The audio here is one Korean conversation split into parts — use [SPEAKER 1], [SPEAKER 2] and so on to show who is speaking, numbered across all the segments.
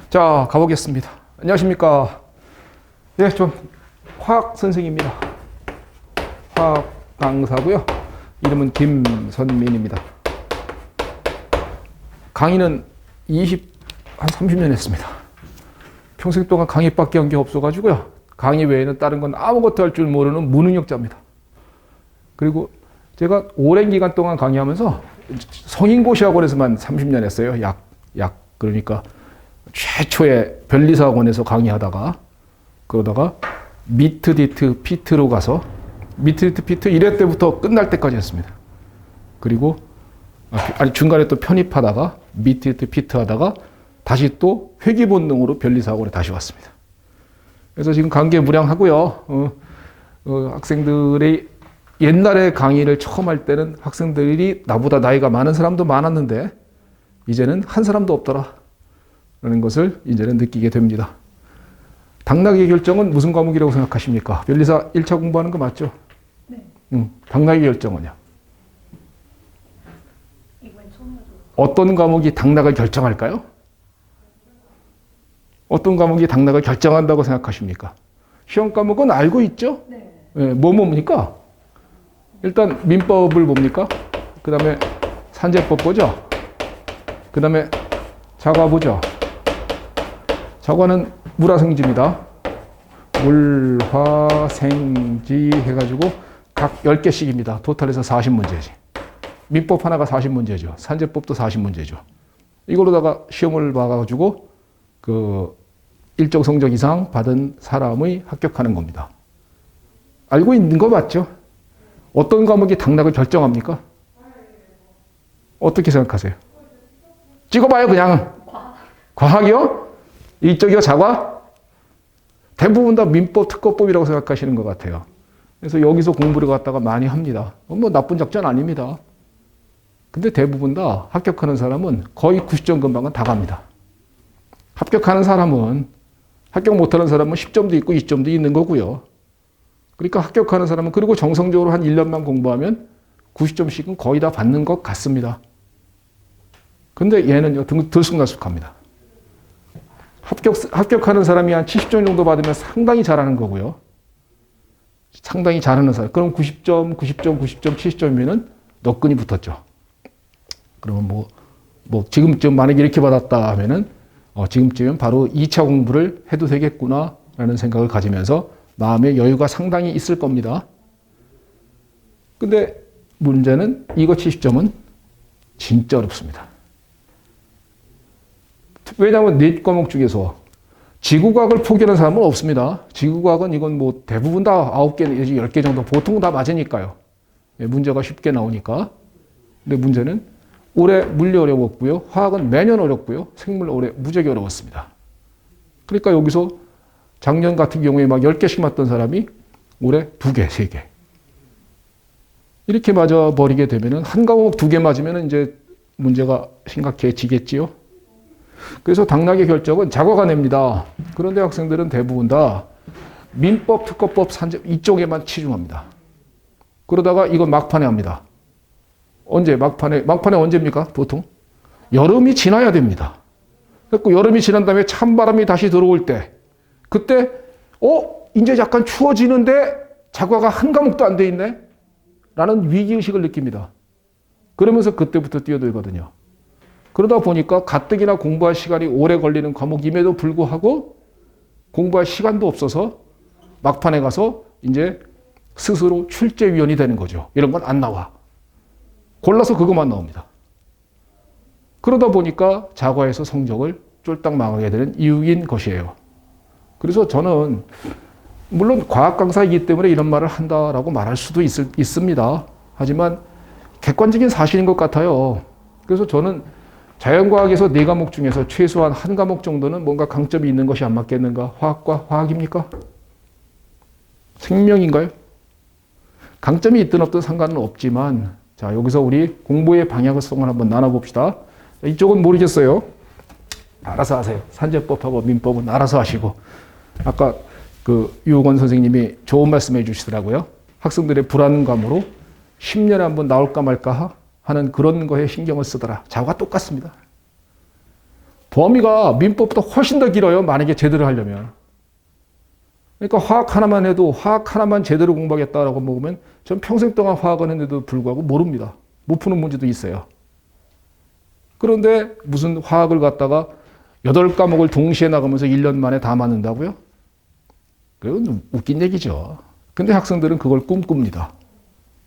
[SPEAKER 1] 자, 가보겠습니다. 안녕하십니까. 예, 좀 화학 선생입니다. 화학 강사고요. 이름은 김선민입니다. 강의는 한 30년 했습니다. 평생 동안 강의밖에 한 게 없어가지고요. 강의 외에는 다른 건 아무것도 할 줄 모르는 무능력자입니다. 그리고 제가 오랜 기간 동안 강의하면서 성인고시학원에서만 30년 했어요. 그러니까 최초의 변리사학원에서 강의하다가 그러다가 미트, 디트, 피트로 가서 미트, 디트, 피트 1회 때부터 끝날 때까지 했습니다. 그리고 중간에 또 편입하다가 미트, 디트, 피트 하다가 다시 또 회귀본능으로 변리사학원에 다시 왔습니다. 그래서 지금 관계무량하고요. 학생들이 옛날에 강의를 처음 할 때는 학생들이 나보다 나이가 많은 사람도 많았는데 이제는 한 사람도 없더라 라는 것을 이제는 느끼게 됩니다. 당락의 결정은 무슨 과목이라고 생각하십니까? 변리사 1차 공부하는 거 맞죠? 네. 당락의 결정은요? 어떤 과목이 당락을 결정할까요? 어떤 과목이 당락을 결정한다고 생각하십니까? 시험 과목은 알고 있죠? 네. 네, 뭡니까? 일단 민법을 봅니까? 그 다음에 산재법 보죠? 그 다음에 자과 보죠? 자과는 물화생지입니다. 물화생지 해가지고 각 10개씩입니다. 토탈해서 40문제지. 민법 하나가 40문제죠. 산재법도 40문제죠. 이걸로다가 시험을 봐가지고 그 일정 성적 이상 받은 사람의 합격하는 겁니다. 알고 있는 거 맞죠? 어떤 과목이 당락을 결정합니까? 어떻게 생각하세요? 찍어봐요, 그냥. 과학이요? 이쪽이요, 자과? 대부분 다 민법, 특허법이라고 생각하시는 것 같아요. 그래서 여기서 공부를 갖다가 많이 합니다. 뭐 나쁜 작전 아닙니다. 근데 대부분 다 합격하는 사람은 거의 90점 근방은 다 갑니다. 합격하는 사람은, 합격 못하는 사람은 10점도 있고 2점도 있는 거고요. 그러니까 합격하는 사람은, 그리고 정성적으로 한 1년만 공부하면 90점씩은 거의 다 받는 것 같습니다. 근데 얘는요, 들쑥날쑥합니다. 합격하는 사람이 한 70점 정도 받으면 상당히 잘하는 거고요. 상당히 잘하는 사람. 그럼 90점, 70점이면은 너끈히 붙었죠. 그러면 지금쯤 만약에 이렇게 받았다 하면은, 지금쯤은 바로 2차 공부를 해도 되겠구나 라는 생각을 가지면서 마음의 여유가 상당히 있을 겁니다. 근데 문제는 이거 70점은 진짜 어렵습니다. 왜냐하면 네 과목 중에서 지구과학을 포기하는 사람은 없습니다. 지구과학은 이건 뭐 대부분 다 9개 내지 10개 정도 보통 다 맞으니까요. 문제가 쉽게 나오니까. 근데 문제는 올해 물리 어려웠고요. 화학은 매년 어렵고요. 생물 올해 무지하게 어려웠습니다. 그러니까 여기서 작년 같은 경우에 막 10개씩 맞던 사람이 올해 2개, 3개. 이렇게 맞아버리게 되면은 한 과목 2개 맞으면 이제 문제가 심각해지겠지요. 그래서 당락의 결정은 자과가 냅니다. 그런데 학생들은 대부분 다 민법, 특허법, 산재법 이쪽에만 치중합니다. 그러다가 이건 막판에 합니다. 언제? 막판에 언제입니까? 보통? 여름이 지나야 됩니다. 그래서 여름이 지난 다음에 찬바람이 다시 들어올 때, 그때, 이제 약간 추워지는데 자과가 한 과목도 안 돼 있네? 라는 위기의식을 느낍니다. 그러면서 그때부터 뛰어들거든요. 그러다 보니까 가뜩이나 공부할 시간이 오래 걸리는 과목임에도 불구하고 공부할 시간도 없어서 막판에 가서 이제 스스로 출제위원이 되는 거죠. 이런 건 안 나와. 골라서 그것만 나옵니다. 그러다 보니까 자과에서 성적을 쫄딱 망하게 되는 이유인 것이에요. 그래서 저는 물론 과학 강사이기 때문에 이런 말을 한다라고 말할 수도 있습니다. 하지만 객관적인 사실인 것 같아요. 그래서 저는 자연과학에서 4과목 중에서 최소한 한 과목 정도는 뭔가 강점이 있는 것이 안 맞겠는가? 화학과 화학입니까? 생명인가요? 강점이 있든 없든 상관은 없지만, 자, 여기서 우리 공부의 방향성을 한번 나눠봅시다. 이쪽은 모르겠어요. 알아서 하세요. 산재법하고 민법은 알아서 하시고. 아까 유옥원 선생님이 좋은 말씀 해주시더라고요. 학생들의 불안감으로 10년에 한 번 나올까 말까 하는 그런 거에 신경을 쓰더라. 자고가 똑같습니다. 범위가 민법보다 훨씬 더 길어요. 만약에 제대로 하려면. 그러니까 화학 하나만 해도 화학 하나만 제대로 공부하겠다라고 먹으면 전 평생 동안 화학을 했는데도 불구하고 모릅니다. 못 푸는 문제도 있어요. 그런데 무슨 화학을 갖다가 8과목을 동시에 나가면서 1년 만에 다 맞는다고요? 그건 웃긴 얘기죠. 근데 학생들은 그걸 꿈꿉니다.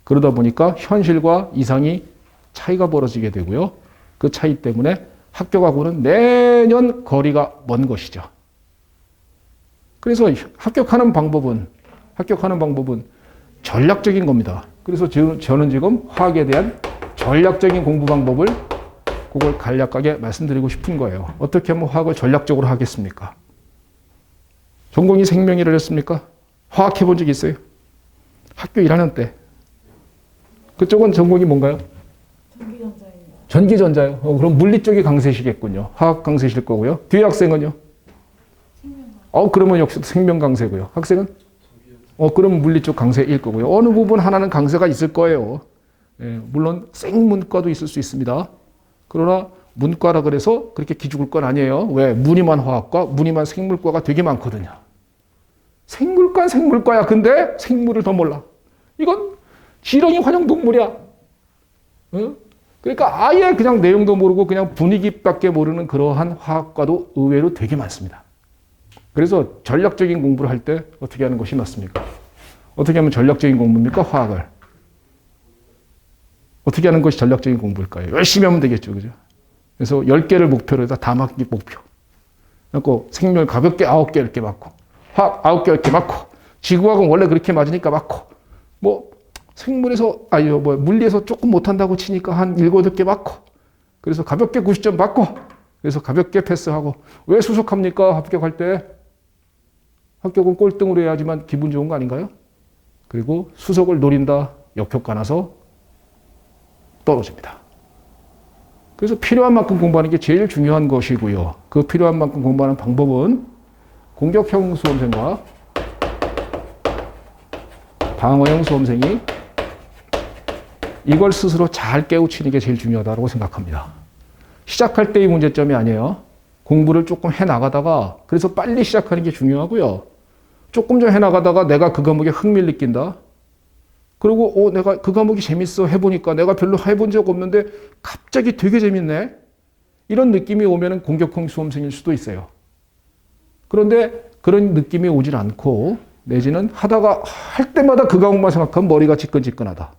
[SPEAKER 1] 그러다 보니까 현실과 이상이 차이가 벌어지게 되고요. 그 차이 때문에 합격하고는 매년 거리가 먼 것이죠. 그래서 합격하는 방법은 전략적인 겁니다. 그래서 저는 지금 화학에 대한 전략적인 공부 방법을 그걸 간략하게 말씀드리고 싶은 거예요. 어떻게 하면 화학을 전략적으로 하겠습니까? 전공이 생명이라 했습니까? 화학 해본 적 있어요? 학교 1학년 때. 그쪽은 전공이 뭔가요?
[SPEAKER 2] 전기전자입니다.
[SPEAKER 1] 전기전자요. 그럼 물리 쪽이 강세시겠군요. 화학 강세실 거고요. 뒤에 학생은요? 생명강. 그러면 역시 생명 강세고요. 학생은? 그러면 물리 쪽 강세일 거고요. 어느 부분 하나는 강세가 있을 거예요. 예, 물론 생문과도 있을 수 있습니다. 그러나 문과라 그래서 그렇게 기죽을 건 아니에요. 왜? 무늬만 화학과, 무늬만 생물과가 되게 많거든요. 생물과는 생물과야. 근데 생물을 더 몰라. 이건 지렁이 환영동물이야. 그러니까 아예 그냥 내용도 모르고 그냥 분위기밖에 모르는 그러한 화학과도 의외로 되게 많습니다. 그래서 전략적인 공부를 할 때 어떻게 하는 것이 맞습니까? 어떻게 하면 전략적인 공부입니까? 화학을. 어떻게 하는 것이 전략적인 공부일까요? 열심히 하면 되겠죠. 그죠? 그래서 10개를 목표로 해서 다 맞기 목표. 그리고 생명 가볍게 9개 이렇게 맞고, 화학 9개 이렇게 맞고, 지구학은 원래 그렇게 맞으니까 맞고, 물리에서 조금 못한다고 치니까 한 7, 8개 맞고, 그래서 가볍게 90점 맞고, 그래서 가볍게 패스하고, 왜 수석합니까? 합격할 때. 합격은 꼴등으로 해야지만 기분 좋은 거 아닌가요? 그리고 수석을 노린다. 역효과 나서 떨어집니다. 그래서 필요한 만큼 공부하는 게 제일 중요한 것이고요. 그 필요한 만큼 공부하는 방법은 공격형 수험생과 방어형 수험생이 이걸 스스로 잘 깨우치는 게 제일 중요하다고 생각합니다. 시작할 때의 문제점이 아니에요. 공부를 조금 해나가다가 그래서 빨리 시작하는 게 중요하고요. 조금 좀 해나가다가 내가 그 과목에 흥미를 느낀다. 그리고 내가 그 과목이 재밌어 해보니까 내가 별로 해본 적 없는데 갑자기 되게 재밌네. 이런 느낌이 오면 공격형 수험생일 수도 있어요. 그런데 그런 느낌이 오질 않고 내지는 하다가 할 때마다 그 과목만 생각하면 머리가 지끈지끈하다.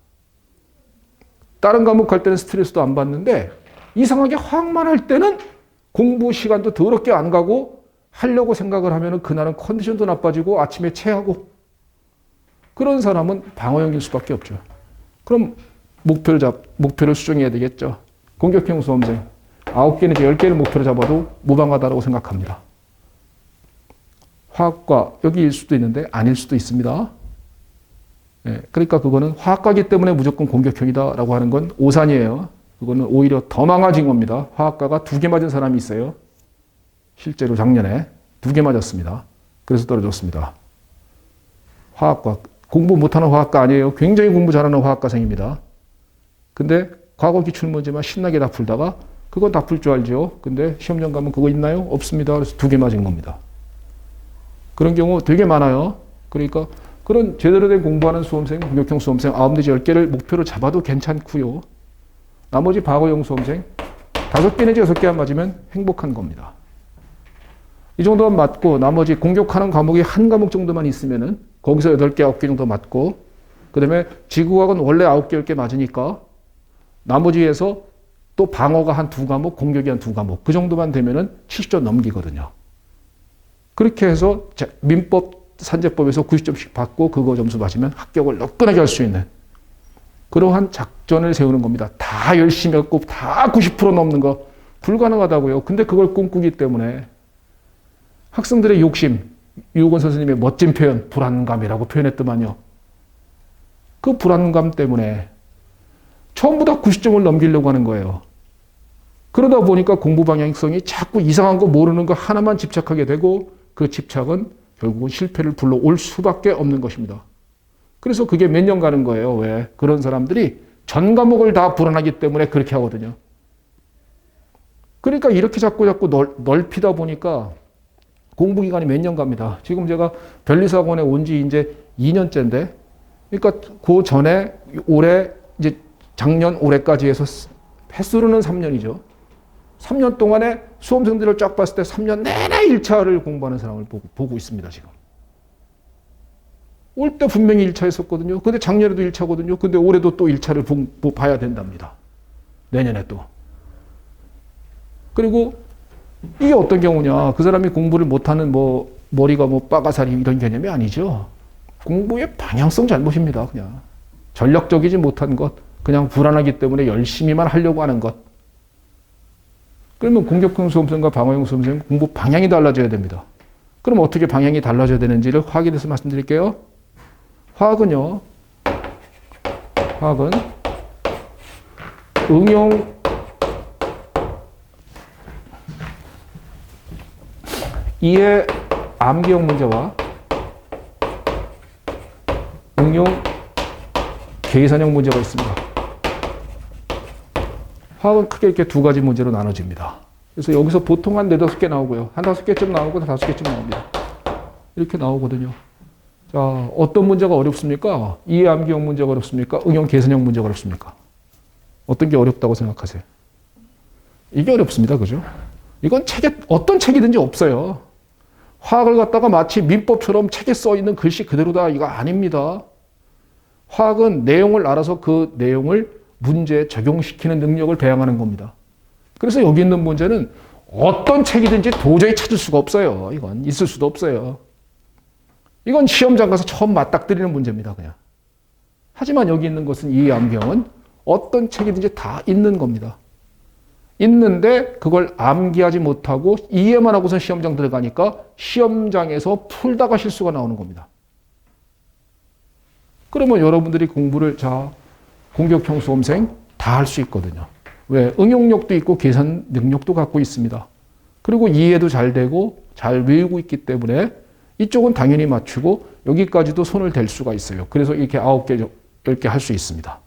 [SPEAKER 1] 다른 과목 할 때는 스트레스도 안 받는데 이상하게 화학만 할 때는 공부 시간도 더럽게 안 가고 하려고 생각을 하면 그날은 컨디션도 나빠지고 아침에 체하고 그런 사람은 방어형일 수밖에 없죠. 그럼 목표를 수정해야 되겠죠. 공격형 수험생 9개는 10개를 목표로 잡아도 무방하다고 생각합니다. 화학과 여기일 수도 있는데 아닐 수도 있습니다. 예, 그러니까 그거는 화학과이기 때문에 무조건 공격형이다라고 하는 건 오산이에요. 그거는 오히려 더 망아진 겁니다. 화학과가 2개 맞은 사람이 있어요. 실제로 작년에 2개 맞았습니다. 그래서 떨어졌습니다. 화학과 공부 못하는 화학과 아니에요. 굉장히 공부 잘하는 화학과생입니다. 근데 과거 기출문제만 신나게 다 풀다가 그건 다 풀 줄 알죠. 근데 시험장 가면 그거 있나요? 없습니다. 그래서 2개 맞은 겁니다. 그런 경우 되게 많아요. 그러니까 그런 제대로 된 공부하는 수험생, 공격형 수험생 9 내지 10개를 목표로 잡아도 괜찮고요. 나머지 방어형 수험생 5개 내지 6개 안 맞으면 행복한 겁니다. 이 정도만 맞고 나머지 공격하는 과목이 한 과목 정도만 있으면은 거기서 8개, 9개 정도 맞고 그 다음에 지구학은 원래 9개, 10개 맞으니까 나머지에서 또 방어가 한 2과목, 공격이 한 2과목 그 정도만 되면은 70점 넘기거든요. 그렇게 해서 민법, 산재법에서 90점씩 받고 그거 점수 맞으면 합격을 너끈하게 할 수 있는 그러한 작전을 세우는 겁니다. 다 열심히 했고 다 90% 넘는 거 불가능하다고요. 근데 그걸 꿈꾸기 때문에 학생들의 욕심, 유건 선생님의 멋진 표현, 불안감이라고 표현했더만요. 그 불안감 때문에 전부 다 90점을 넘기려고 하는 거예요. 그러다 보니까 공부 방향성이 자꾸 이상한 거 모르는 거 하나만 집착하게 되고 그 집착은 결국은 실패를 불러올 수밖에 없는 것입니다. 그래서 그게 몇 년 가는 거예요. 왜? 그런 사람들이 전 과목을 다 불안하기 때문에 그렇게 하거든요. 그러니까 이렇게 자꾸 넓히다 보니까 공부 기간이 몇 년 갑니다. 지금 제가 변리사학원에 온 지 이제 2년째인데, 그러니까 그 전에 올해 이제 작년 올해까지 해서 횟수로는 3년이죠. 3년 동안에 수험생들을 쫙 봤을 때 3년 내내 1차를 공부하는 사람을 보고 있습니다, 지금. 올 때 분명히 1차 했었거든요. 근데 작년에도 1차거든요. 근데 올해도 또 1차를 봐야 된답니다. 내년에 또. 그리고 이게 어떤 경우냐. 그 사람이 공부를 못하는 머리가 빠가사리 이런 개념이 아니죠. 공부의 방향성 잘못입니다, 그냥. 전략적이지 못한 것. 그냥 불안하기 때문에 열심히만 하려고 하는 것. 그러면 공격형 수험생과 방어형 수험생 공부 방향이 달라져야 됩니다. 그럼 어떻게 방향이 달라져야 되는지를 화학에 대해서 말씀드릴게요. 화학은 응용 이해 암기형 문제와 응용 계산형 문제가 있습니다. 화학은 크게 이렇게 두 가지 문제로 나눠집니다. 그래서 여기서 보통 한 4-5개 나오고요. 한 5개쯤 나오고 5개쯤 나옵니다. 이렇게 나오거든요. 자, 어떤 문제가 어렵습니까? 이해 암기형 문제가 어렵습니까? 응용 계산형 문제가 어렵습니까? 어떤 게 어렵다고 생각하세요? 이게 어렵습니다. 그죠? 이건 어떤 책이든지 없어요. 화학을 갖다가 마치 민법처럼 책에 써 있는 글씨 그대로다. 이거 아닙니다. 화학은 내용을 알아서 그 내용을 문제에 적용시키는 능력을 배양하는 겁니다. 그래서 여기 있는 문제는 어떤 책이든지 도저히 찾을 수가 없어요. 이건 있을 수도 없어요. 이건 시험장 가서 처음 맞닥뜨리는 문제입니다. 그냥. 하지만 여기 있는 것은 이 암기형은 어떤 책이든지 다 있는 겁니다. 있는데 그걸 암기하지 못하고 이해만 하고서 시험장 들어가니까 시험장에서 풀다가 실수가 나오는 겁니다. 그러면 여러분들이 공부를 공격형 수험생 다 할 수 있거든요. 왜? 응용력도 있고 계산 능력도 갖고 있습니다. 그리고 이해도 잘 되고 잘 외우고 있기 때문에 이쪽은 당연히 맞추고 여기까지도 손을 댈 수가 있어요. 그래서 이렇게 9개, 10개 할 수 있습니다.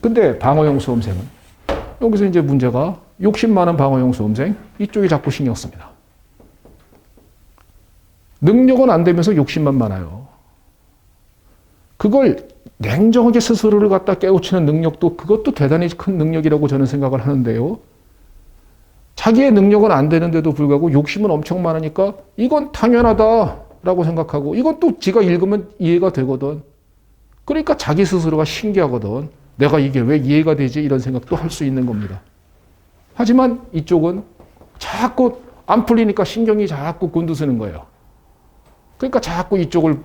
[SPEAKER 1] 근데 방어형 수험생은 여기서 이제 문제가 욕심 많은 방어형 수험생 이쪽이 자꾸 신경 씁니다. 능력은 안 되면서 욕심만 많아요. 그걸 냉정하게 스스로를 갖다 깨우치는 능력도 그것도 대단히 큰 능력이라고 저는 생각을 하는데요. 자기의 능력은 안 되는데도 불구하고 욕심은 엄청 많으니까 이건 당연하다라고 생각하고 이건 또 지가 읽으면 이해가 되거든. 그러니까 자기 스스로가 신기하거든. 내가 이게 왜 이해가 되지? 이런 생각도 할 수 있는 겁니다. 하지만 이쪽은 자꾸 안 풀리니까 신경이 자꾸 곤두서는 거예요. 그러니까 자꾸 이쪽을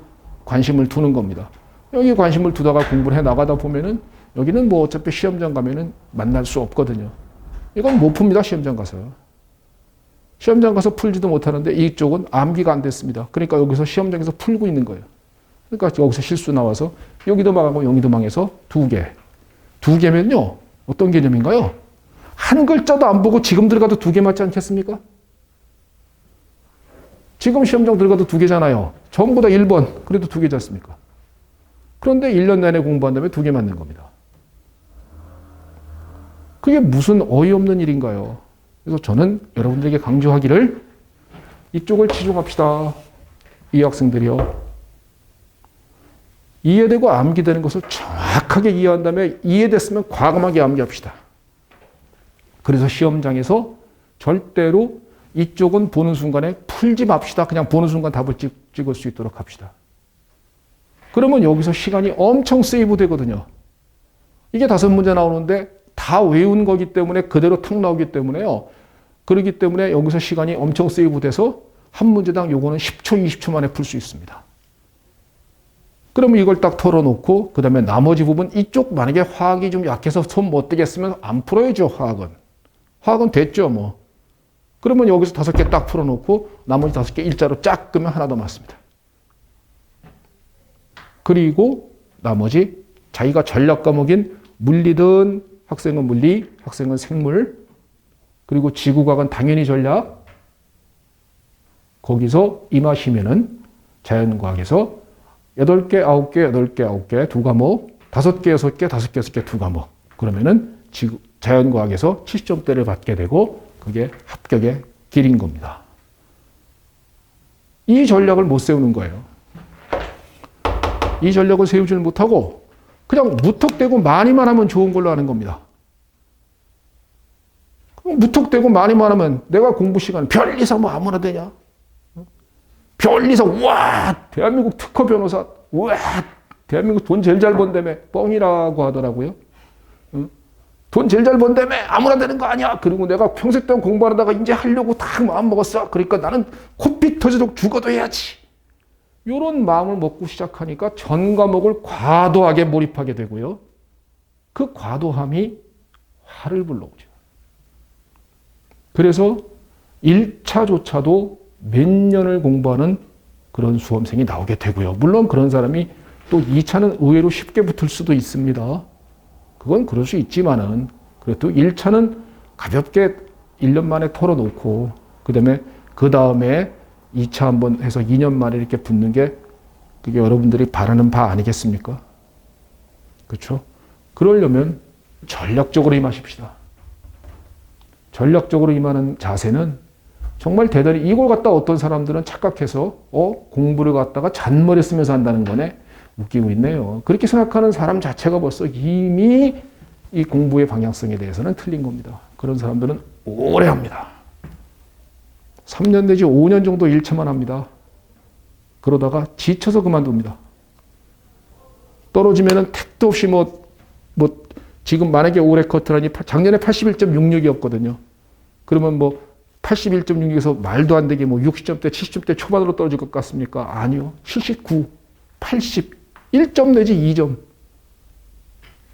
[SPEAKER 1] 관심을 두는 겁니다. 여기 관심을 두다가 공부를 해 나가다 보면은 여기는 어차피 시험장 가면은 만날 수 없거든요. 이건 못 풉니다. 시험장 가서. 시험장 가서 풀지도 못하는데 이쪽은 암기가 안 됐습니다. 그러니까 여기서 시험장에서 풀고 있는 거예요. 그러니까 여기서 실수 나와서 여기도 망하고 여기도 망해서 2개. 2개면요. 어떤 개념인가요? 한 글자도 안 보고 지금 들어가도 2개 맞지 않겠습니까? 지금 시험장 들어가도 2개잖아요. 전부 다 1번. 그래도 2개지 않습니까? 그런데 1년 내내 공부한 다음에 2개 맞는 겁니다. 그게 무슨 어이없는 일인가요? 그래서 저는 여러분들에게 강조하기를 이쪽을 치중합시다. 이 학생들이요. 이해되고 암기되는 것을 정확하게 이해한 다음에 이해됐으면 과감하게 암기합시다. 그래서 시험장에서 절대로 이쪽은 보는 순간에 풀지 맙시다. 그냥 보는 순간 답을 찍을 수 있도록 합시다. 그러면 여기서 시간이 엄청 세이브 되거든요. 이게 5문제 나오는데 다 외운 거기 때문에 그대로 탁 나오기 때문에요. 그렇기 때문에 여기서 시간이 엄청 세이브 돼서 한 문제당 요거는 10초, 20초 만에 풀 수 있습니다. 그러면 이걸 딱 털어놓고 그 다음에 나머지 부분 이쪽 만약에 화학이 좀 약해서 손 못 대겠으면 안 풀어야죠. 화학은. 화학은 됐죠. 뭐. 그러면 여기서 5개 딱 풀어놓고 나머지 5개 일자로 쫙 끄면 하나 더 맞습니다. 그리고 나머지 자기가 전략 과목인 물리든 학생은 물리, 학생은 생물, 그리고 지구과학은 당연히 전략. 거기서 임하시면은 자연과학에서 8개, 9개, 8개, 9개, 2과목, 5개, 6개, 5개, 6개, 2과목. 그러면은 자연과학에서 70점대를 받게 되고 그게 합격의 길인 겁니다. 이 전략을 못 세우는 거예요. 이 전략을 세우지를 못하고 그냥 무턱대고 많이만 하면 좋은 걸로 하는 겁니다. 무턱대고 많이만 하면 내가 공부 시간 별리서 뭐 아무나 되냐? 별리서 와 대한민국 특허 변호사 와 대한민국 돈 제일 잘 번다며 뻥이라고 하더라고요. 돈 제일 잘 번다며 아무나 되는 거 아니야. 그리고 내가 평생 동안 공부하다가 이제 하려고 딱 마음 먹었어. 그러니까 나는 코피 터지도록 죽어도 해야지. 이런 마음을 먹고 시작하니까 전 과목을 과도하게 몰입하게 되고요. 그 과도함이 화를 불러오죠. 그래서 1차조차도 몇 년을 공부하는 그런 수험생이 나오게 되고요. 물론 그런 사람이 또 2차는 의외로 쉽게 붙을 수도 있습니다. 그건 그럴 수 있지만은 그래도 1차는 가볍게 1년 만에 털어놓고 그 다음에 2차 한번 해서 2년 만에 이렇게 붙는 게 그게 여러분들이 바라는 바 아니겠습니까? 그렇죠? 그러려면 전략적으로 임하십시다. 전략적으로 임하는 자세는 정말 대단히 이걸 갖다 어떤 사람들은 착각해서 공부를 갖다가 잔머리 쓰면서 한다는 거네. 웃기고 있네요. 그렇게 생각하는 사람 자체가 벌써 이미 이 공부의 방향성에 대해서는 틀린 겁니다. 그런 사람들은 오래 합니다. 3년 내지 5년 정도 1차만 합니다. 그러다가 지쳐서 그만둡니다. 떨어지면은 택도 없이 지금 만약에 올해 커트라니 작년에 81.66이었거든요. 그러면 81.66에서 말도 안 되게 60점대, 70점대 초반으로 떨어질 것 같습니까? 아니요. 79, 80, 1점 내지 2점.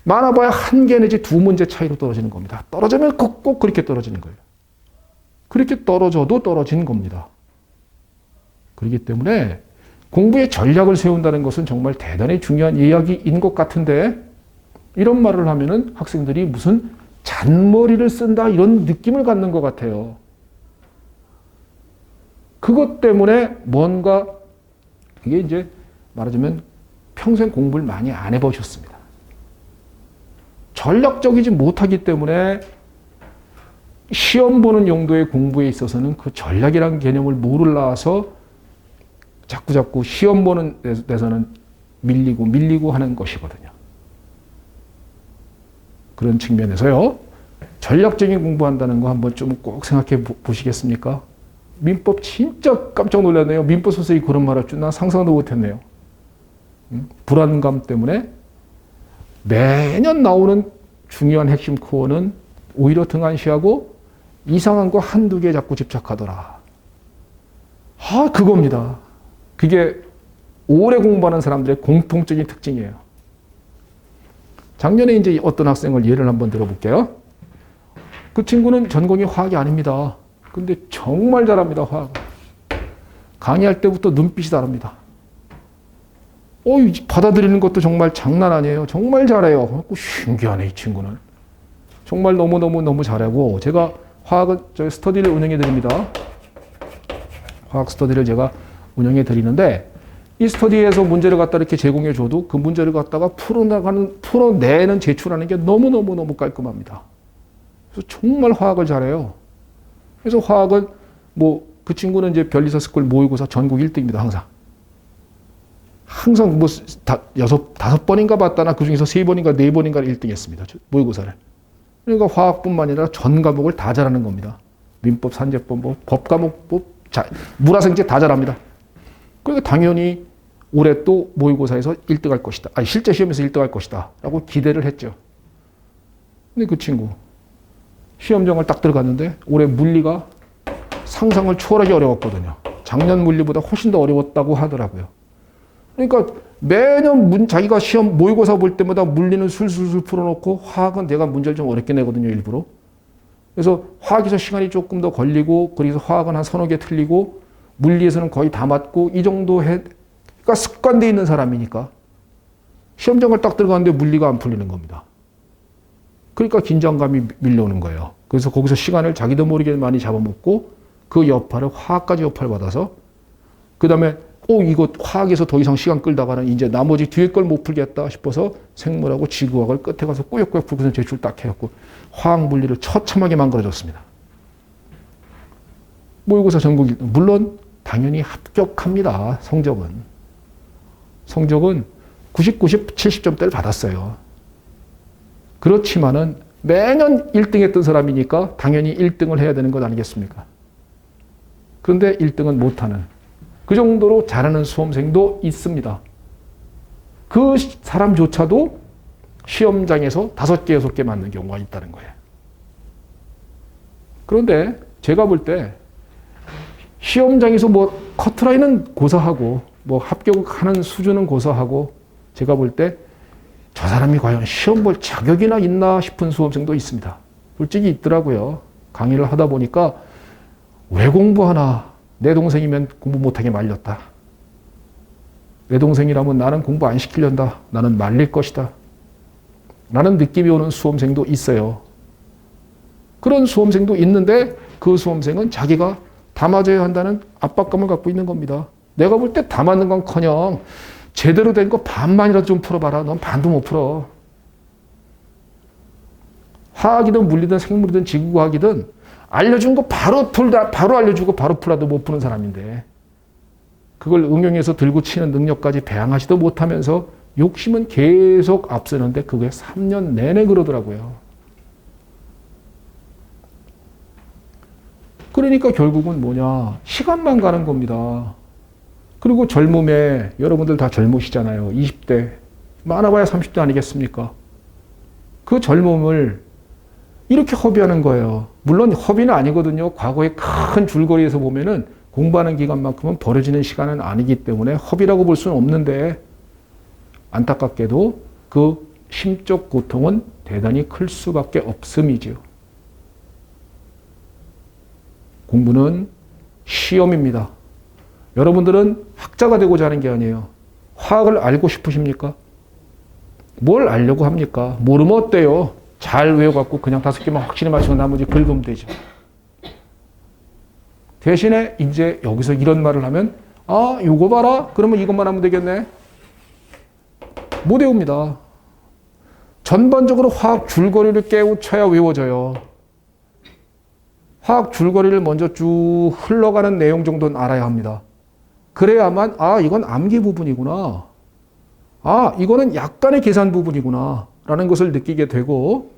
[SPEAKER 1] 많아봐야 한 개 내지 2문제 차이로 떨어지는 겁니다. 떨어지면 꼭 그렇게 떨어지는 거예요. 그렇게 떨어져도 떨어지는 겁니다. 그렇기 때문에 공부의 전략을 세운다는 것은 정말 대단히 중요한 이야기인 것 같은데 이런 말을 하면은 학생들이 무슨 잔머리를 쓴다 이런 느낌을 갖는 것 같아요. 그것 때문에 뭔가 이게 이제 말하자면 평생 공부를 많이 안 해보셨습니다. 전략적이지 못하기 때문에 시험 보는 용도의 공부에 있어서는 그 전략이라는 개념을 모르라서 자꾸 시험 보는 데서는 밀리고 하는 것이거든요. 그런 측면에서요. 전략적인 공부한다는 거 한번 좀 꼭 생각해 보시겠습니까? 민법 진짜 깜짝 놀랐네요. 민법 선생님이 그런 말 할 줄 난 상상도 못했네요. 불안감 때문에 매년 나오는 중요한 핵심 코어는 오히려 등한시하고 이상한 거 한두 개 자꾸 집착하더라. 그겁니다. 그게 오래 공부하는 사람들의 공통적인 특징이에요. 작년에 이제 어떤 학생을 예를 한번 들어볼게요. 그 친구는 전공이 화학이 아닙니다. 근데 정말 잘합니다, 화학. 강의할 때부터 눈빛이 다릅니다. 받아들이는 것도 정말 장난 아니에요. 정말 잘해요. 신기하네, 이 친구는. 정말 너무 잘하고, 제가 화학은 스터디를 운영해 드립니다. 화학 스터디를 제가 운영해 드리는데, 이 스터디에서 문제를 갖다 이렇게 제공해 줘도 그 문제를 갖다가 풀어내는 제출하는 게 너무 깔끔합니다. 그래서 정말 화학을 잘해요. 그래서 화학은 그 친구는 이제 별리사 스쿨 모의고사 전국 1등입니다, 항상. 항상 5번인가 봤다나 그 중에서 3번인가 4번인가 1등 했습니다. 모의고사를. 그러니까 화학뿐만 아니라 전 과목을 다 잘하는 겁니다. 민법, 산재법, 법 과목, 물화생제 다 잘합니다. 그러니까 당연히 올해 또 모의고사에서 1등 할 것이다. 실제 시험에서 1등 할 것이다. 라고 기대를 했죠. 근데 그 친구 시험장을 딱 들어갔는데 올해 물리가 상상을 초월하기 어려웠거든요. 작년 물리보다 훨씬 더 어려웠다고 하더라고요. 그러니까 매년 자기가 시험 모의고사 볼 때마다 물리는 술술술 풀어놓고 화학은 내가 문제를 좀 어렵게 내거든요, 일부러. 그래서 화학에서 시간이 조금 더 걸리고 그래서 화학은 한 서너 개 틀리고 물리에서는 거의 다 맞고 이 정도 그러니까 습관되어 있는 사람이니까 시험장을 딱 들어가는데 물리가 안 풀리는 겁니다. 그러니까 긴장감이 밀려오는 거예요. 그래서 거기서 시간을 자기도 모르게 많이 잡아먹고 그 여파를 화학까지 여파를 받아서 그 다음에 이거 화학에서 더 이상 시간 끌다가는 이제 나머지 뒤에 걸 못 풀겠다 싶어서 생물하고 지구학을 끝에 가서 꾸역꾸역 풀고서 제출 딱 해갖고 화학 물리를 처참하게 만들어줬습니다. 모의고사 전국 1등. 물론 당연히 합격합니다. 성적은 90, 90, 70점대를 받았어요. 그렇지만은 매년 1등 했던 사람이니까 당연히 1등을 해야 되는 것 아니겠습니까? 그런데 1등은 못하는, 그 정도로 잘하는 수험생도 있습니다. 그 사람조차도 시험장에서 5개, 6개 맞는 경우가 있다는 거예요. 그런데 제가 볼 때 시험장에서 뭐 커트라인은 고사하고 뭐 합격하는 수준은 고사하고 제가 볼 때 저 사람이 과연 시험 볼 자격이나 있나 싶은 수험생도 있습니다. 솔직히 있더라고요. 강의를 하다 보니까 왜 공부하나, 내 동생이면 공부 못하게 말렸다. 내 동생이라면 나는 공부 안 시키려다. 나는 말릴 것이다. 라는 느낌이 오는 수험생도 있어요. 그런 수험생도 있는데 그 수험생은 자기가 다 맞아야 한다는 압박감을 갖고 있는 겁니다. 내가 볼 때 다 맞는 건커녕 제대로 된 거 반만이라도 좀 풀어봐라. 넌 반도 못 풀어. 화학이든 물리든 생물이든 지구과학이든 알려준 거 바로 풀다, 바로 알려주고 바로 풀어도 못 푸는 사람인데 그걸 응용해서 들고 치는 능력까지 배양하지도 못하면서 욕심은 계속 앞서는데 그게 3년 내내 그러더라고요. 그러니까 결국은 뭐냐, 시간만 가는 겁니다. 그리고 젊음에, 여러분들 다 젊으시잖아요. 20대, 많아봐야 30대 아니겠습니까? 그 젊음을 이렇게 허비하는 거예요. 물론 허비는 아니거든요. 과거에 큰 줄거리에서 보면은 공부하는 기간만큼은 버려지는 시간은 아니기 때문에 허비라고 볼 수는 없는데 안타깝게도 그 심적 고통은 대단히 클 수밖에 없음이지요. 공부는 시험입니다. 여러분들은 학자가 되고자 하는 게 아니에요. 화학을 알고 싶으십니까? 뭘 알려고 합니까? 모르면 어때요? 잘 외워갖고 그냥 5개만 확실히 맞추고 나머지 긁으면 되죠. 대신에 이제 여기서 이런 말을 하면 요거 봐라? 그러면 이것만 하면 되겠네? 못 외웁니다. 전반적으로 화학 줄거리를 깨우쳐야 외워져요. 화학 줄거리를 먼저 쭉 흘러가는 내용 정도는 알아야 합니다. 그래야만 이건 암기 부분이구나. 이거는 약간의 계산 부분이구나. 라는 것을 느끼게 되고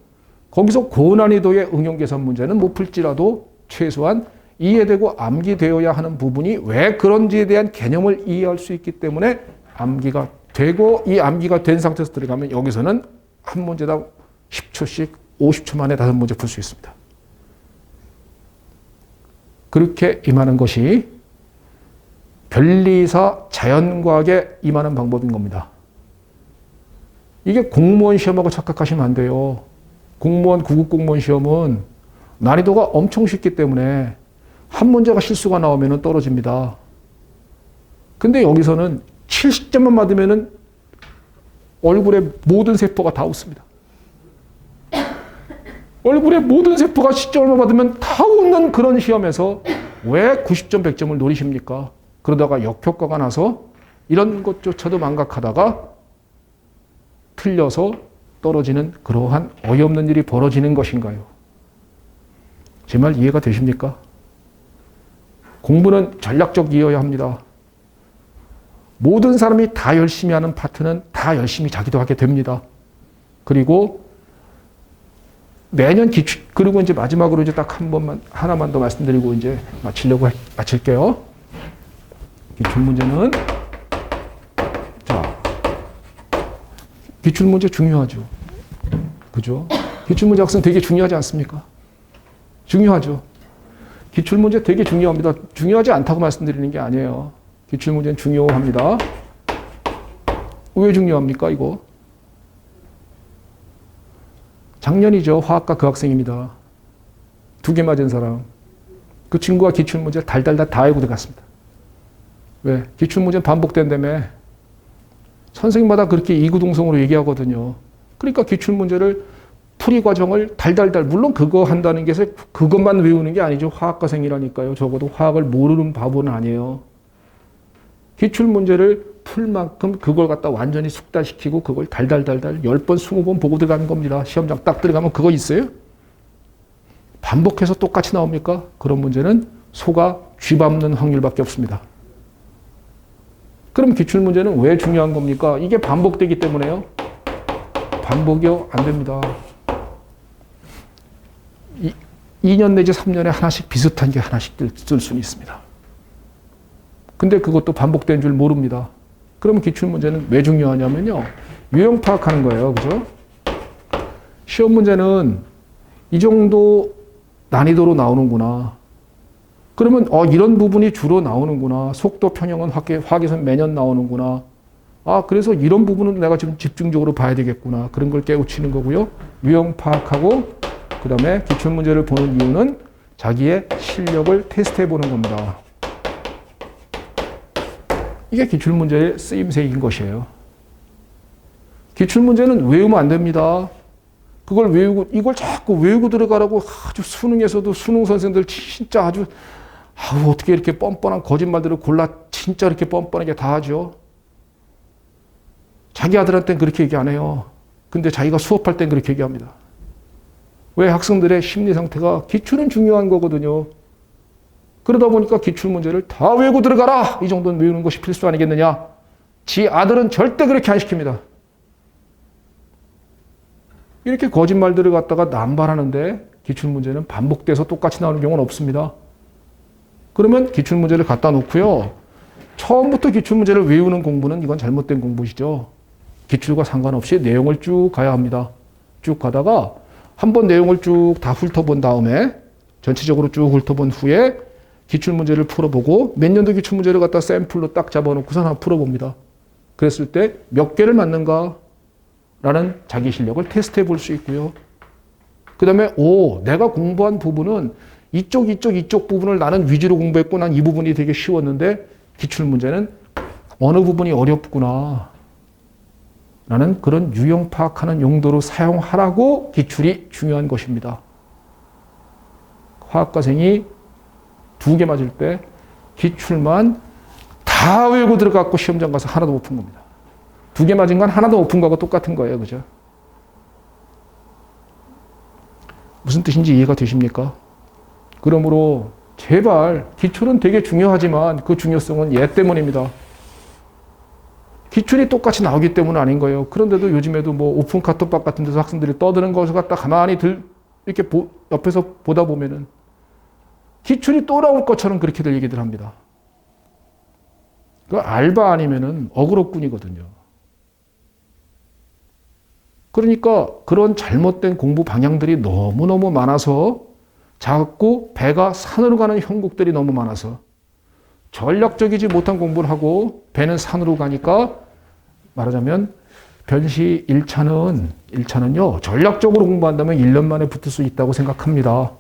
[SPEAKER 1] 거기서 고난이도의 응용계산 문제는 못 풀지라도 최소한 이해되고 암기되어야 하는 부분이 왜 그런지에 대한 개념을 이해할 수 있기 때문에 암기가 되고 이 암기가 된 상태에서 들어가면 여기서는 한 문제당 10초씩 50초 만에 5문제 풀 수 있습니다. 그렇게 임하는 것이 변리사 자연과학에 임하는 방법인 겁니다. 이게 공무원 시험하고 착각하시면 안 돼요. 공무원, 구급 공무원 시험은 난이도가 엄청 쉽기 때문에 한 문제가 실수가 나오면 떨어집니다. 근데 여기서는 70점만 맞으면 얼굴에 모든 세포가 다 웃습니다. 얼굴에 모든 세포가 10점을 받으면 다 웃는 그런 시험에서 왜 90점, 100점을 노리십니까? 그러다가 역효과가 나서 이런 것조차도 망각하다가 틀려서 떨어지는 그러한 어이없는 일이 벌어지는 것인가요? 제 말 이해가 되십니까? 공부는 전략적이어야 합니다. 모든 사람이 다 열심히 하는 파트는 다 열심히 자기도 하게 됩니다. 그리고 매년 그리고 이제 마지막으로 이제 딱 하나만 더 말씀드리고 이제 마칠게요. 기출문제는, 기출문제 중요하죠. 그죠? 기출문제 학생 되게 중요하지 않습니까? 중요하죠. 기출문제 되게 중요합니다. 중요하지 않다고 말씀드리는 게 아니에요. 기출문제는 중요합니다. 왜 중요합니까, 이거? 작년이죠. 화학과 그 학생입니다. 2개 맞은 사람. 그 친구가 기출문제 달달달 다 알고 들어갔습니다. 왜? 기출문제는 반복된다며. 선생님마다 그렇게 이구동성으로 얘기하거든요. 그러니까 기출문제를 풀이 과정을 달달달, 물론 그거 한다는 게 그것만 외우는 게 아니죠. 화학과생이라니까요. 적어도 화학을 모르는 바보는 아니에요. 기출문제를 풀 만큼 그걸 갖다 완전히 숙달시키고 그걸 달달달달 10번, 20번 보고 들어가는 겁니다. 시험장 딱 들어가면 그거 있어요? 반복해서 똑같이 나옵니까? 그런 문제는 소가 쥐 밟는 확률밖에 없습니다. 그럼 기출문제는 왜 중요한 겁니까? 이게 반복되기 때문에요. 반복이요? 안 됩니다. 2년 내지 3년에 하나씩 비슷한 게 하나씩 쓸 수는 있습니다. 근데 그것도 반복된 줄 모릅니다. 그럼 기출문제는 왜 중요하냐면요. 유형 파악하는 거예요. 그죠? 시험 문제는 이 정도 난이도로 나오는구나. 그러면 이런 부분이 주로 나오는구나. 속도 평형은 화학에서 매년 나오는구나. 그래서 이런 부분은 내가 지금 집중적으로 봐야 되겠구나. 그런 걸 깨우치는 거고요. 유형 파악하고 그 다음에 기출문제를 보는 이유는 자기의 실력을 테스트해 보는 겁니다. 이게 기출문제의 쓰임새인 것이에요. 기출문제는 외우면 안 됩니다. 그걸 외우고, 이걸 자꾸 외우고 들어가라고 아주 수능에서도 수능 선생들 진짜 아주, 어떻게 이렇게 뻔뻔한 거짓말들을 골라 진짜 이렇게 뻔뻔하게 다 하죠. 자기 아들한테는 그렇게 얘기 안 해요. 근데 자기가 수업할 땐 그렇게 얘기합니다. 왜? 학생들의 심리 상태가 기출은 중요한 거거든요. 그러다 보니까 기출문제를 다 외우고 들어가라! 이 정도는 외우는 것이 필수 아니겠느냐? 지 아들은 절대 그렇게 안 시킵니다. 이렇게 거짓말들을 갖다가 남발하는데 기출문제는 반복돼서 똑같이 나오는 경우는 없습니다. 그러면 기출문제를 갖다 놓고요. 처음부터 기출문제를 외우는 공부는 이건 잘못된 공부시죠. 기출과 상관없이 내용을 쭉 가야 합니다. 쭉 가다가 한번 내용을 쭉 다 훑어본 다음에 전체적으로 쭉 훑어본 후에 기출문제를 풀어보고 몇 년도 기출문제를 갖다 샘플로 딱 잡아놓고서 하나 풀어봅니다. 그랬을 때 몇 개를 맞는가? 라는 자기 실력을 테스트해 볼 수 있고요. 그 다음에 내가 공부한 부분은 이쪽 부분을 나는 위주로 공부했고 난 이 부분이 되게 쉬웠는데 기출문제는 어느 부분이 어렵구나 라는 그런 유형 파악하는 용도로 사용하라고 기출이 중요한 것입니다. 화학과생이 2개 맞을 때 기출만 다 외우고 들어갔고 시험장 가서 하나도 못 푼 겁니다. 2개 맞은 건 하나도 못 푼 거하고 똑같은 거예요. 그죠? 무슨 뜻인지 이해가 되십니까? 그러므로 제발 기출은 되게 중요하지만 그 중요성은 얘 때문입니다. 기출이 똑같이 나오기 때문은 아닌 거예요. 그런데도 요즘에도 뭐 오픈 카톡방 같은 데서 학생들이 떠드는 것을 갖다 가만히 이렇게 옆에서 보다 보면은 기출이 또 나올 것처럼 그렇게들 얘기들 합니다. 그 알바 아니면은 어그로꾼이거든요. 그러니까 그런 잘못된 공부 방향들이 너무너무 많아서 자꾸 배가 산으로 가는 형국들이 너무 많아서 전략적이지 못한 공부를 하고 배는 산으로 가니까 말하자면 변시 1차는요 전략적으로 공부한다면 1년 만에 붙을 수 있다고 생각합니다.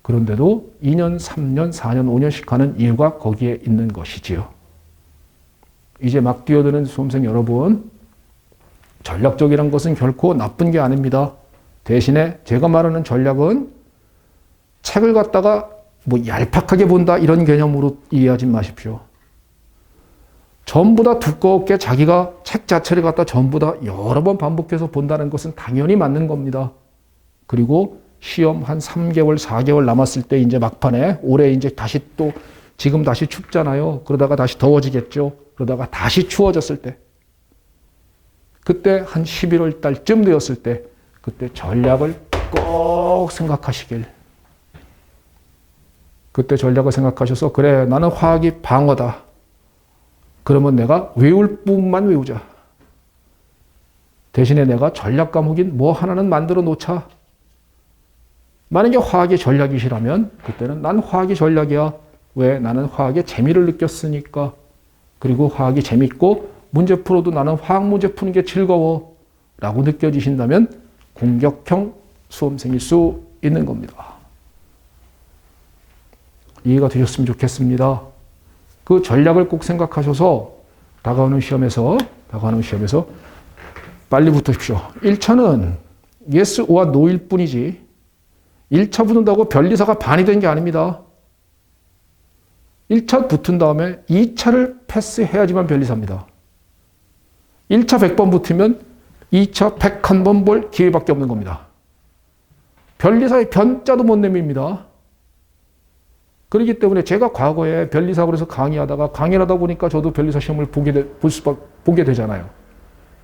[SPEAKER 1] 그런데도 2년, 3년, 4년, 5년씩 가는 이유가 거기에 있는 것이지요. 이제 막 뛰어드는 수험생 여러분, 전략적이란 것은 결코 나쁜 게 아닙니다. 대신에 제가 말하는 전략은 책을 갖다가 뭐 얄팍하게 본다 이런 개념으로 이해하지 마십시오. 전부 다 두껍게 자기가 책 자체를 갖다 전부 다 여러 번 반복해서 본다는 것은 당연히 맞는 겁니다. 그리고 시험 한 3개월, 4개월 남았을 때 이제 막판에 올해 이제 다시 또 지금 다시 춥잖아요. 그러다가 다시 더워지겠죠. 그러다가 다시 추워졌을 때 그때 한 11월 달쯤 되었을 때 그때 전략을 꼭 생각하시길. 그때 전략을 생각하셔서 그래 나는 화학이 방어다. 그러면 내가 외울 부분만 외우자. 대신에 내가 전략 과목인 뭐 하나는 만들어 놓자. 만약에 화학이 전략이시라면 그때는 난 화학이 전략이야. 왜? 나는 화학의 재미를 느꼈으니까. 그리고 화학이 재밌고 문제 풀어도 나는 화학 문제 푸는 게 즐거워. 라고 느껴지신다면 공격형 수험생일 수 있는 겁니다. 이해가 되셨으면 좋겠습니다. 그 전략을 꼭 생각하셔서 다가오는 시험에서 빨리 붙으십시오. 1차는 yes or no일 뿐이지 1차 붙는다고 변리사가 반이 된 게 아닙니다. 1차 붙은 다음에 2차를 패스해야지만 변리사입니다. 1차 100번 붙으면 2차 101번 볼 기회밖에 없는 겁니다. 변리사의 변자도 못 내밉니다. 그렇기 때문에 제가 과거에 변리사고에서 강의를 하다 보니까 저도 변리사 시험을 보게 되잖아요.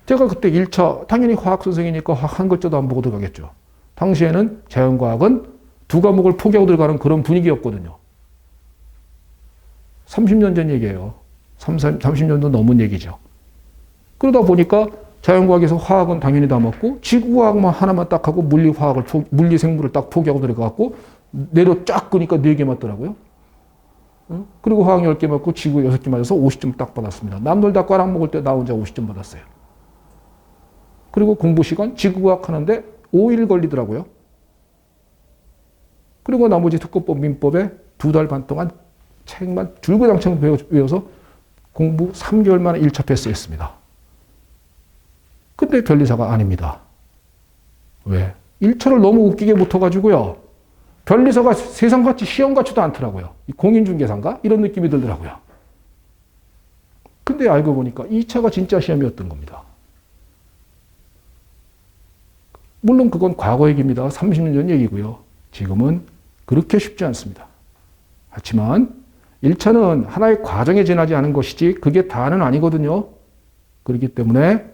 [SPEAKER 1] 제가 그때 1차 당연히 화학 선생이니까 화학 한 글자도 안 보고 들어가겠죠. 당시에는 자연과학은 두 과목을 포기하고 들어가는 그런 분위기였거든요. 30년 전 얘기예요. 30년도 넘은 얘기죠. 그러다 보니까 자연과학에서 화학은 당연히 다 먹고 지구과학만 하나만 딱 하고 물리생물을 딱 포기하고 들어가고 내로 쫙 끄니까 4개 맞더라고요. 그리고 화학 10개 맞고 지구 6개 맞아서 50점 딱 받았습니다. 남들 다 꽈락 먹을 때 나 혼자 50점 받았어요. 그리고 공부 시간 지구과학 하는데 5일 걸리더라고요. 그리고 나머지 특허법, 민법에 2달 반 동안 책만 줄거장창 외워서 공부 3개월 만에 1차 패스했습니다. 근데 변리사가 아닙니다. 왜? 1차를 너무 웃기게 붙어가지고요. 변리사가 세상같이 시험 같지도 않더라고요. 공인중개사인가? 이런 느낌이 들더라고요. 근데 알고 보니까 2차가 진짜 시험이었던 겁니다. 물론 그건 과거 얘기입니다. 30년 전 얘기고요. 지금은 그렇게 쉽지 않습니다. 하지만 1차는 하나의 과정에 지나지 않은 것이지 그게 다는 아니거든요. 그렇기 때문에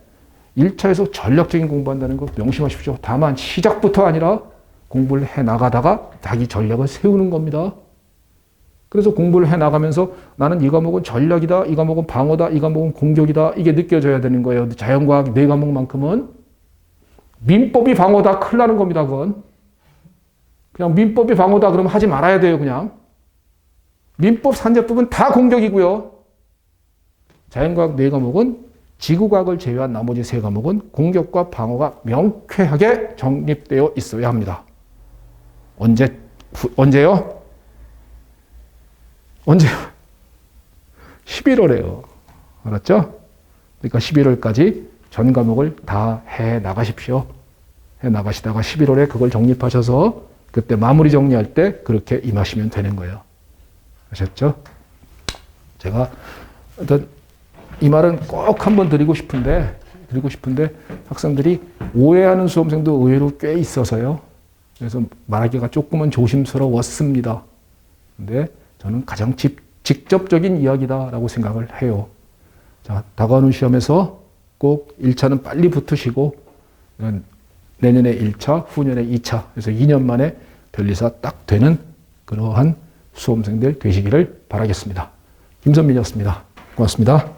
[SPEAKER 1] 1차에서 전략적인 공부한다는 거 명심하십시오. 다만 시작부터 아니라 공부를 해나가다가 자기 전략을 세우는 겁니다. 그래서 공부를 해나가면서 나는 이 과목은 전략이다, 이 과목은 방어다, 이 과목은 공격이다 이게 느껴져야 되는 거예요. 자연과학 4과목만큼은 민법이 방어다 큰일 나는 겁니다. 그건 그냥 민법이 방어다 그러면 하지 말아야 돼요. 그냥 민법 산재법은 다 공격이고요. 자연과학 4과목은 지구과학을 제외한 나머지 3과목은 공격과 방어가 명쾌하게 정립되어 있어야 합니다. 언제요? 언제요? 11월에요. 알았죠? 그러니까 11월까지 전 과목을 다 해 나가십시오. 해 나가시다가 11월에 그걸 정립하셔서 그때 마무리 정리할 때 그렇게 임하시면 되는 거예요. 아셨죠? 제가 어떤 이 말은 꼭 한번 드리고 싶은데 학생들이 오해하는 수험생도 의외로 꽤 있어서요. 그래서 말하기가 조금은 조심스러웠습니다. 근데 저는 가장 직접적인 이야기다라고 생각을 해요. 자, 다가오는 시험에서 꼭 1차는 빨리 붙으시고 내년에 1차, 후년에 2차, 그래서 2년 만에 변리사 딱 되는 그러한 수험생들 되시기를 바라겠습니다. 김선민이었습니다. 고맙습니다.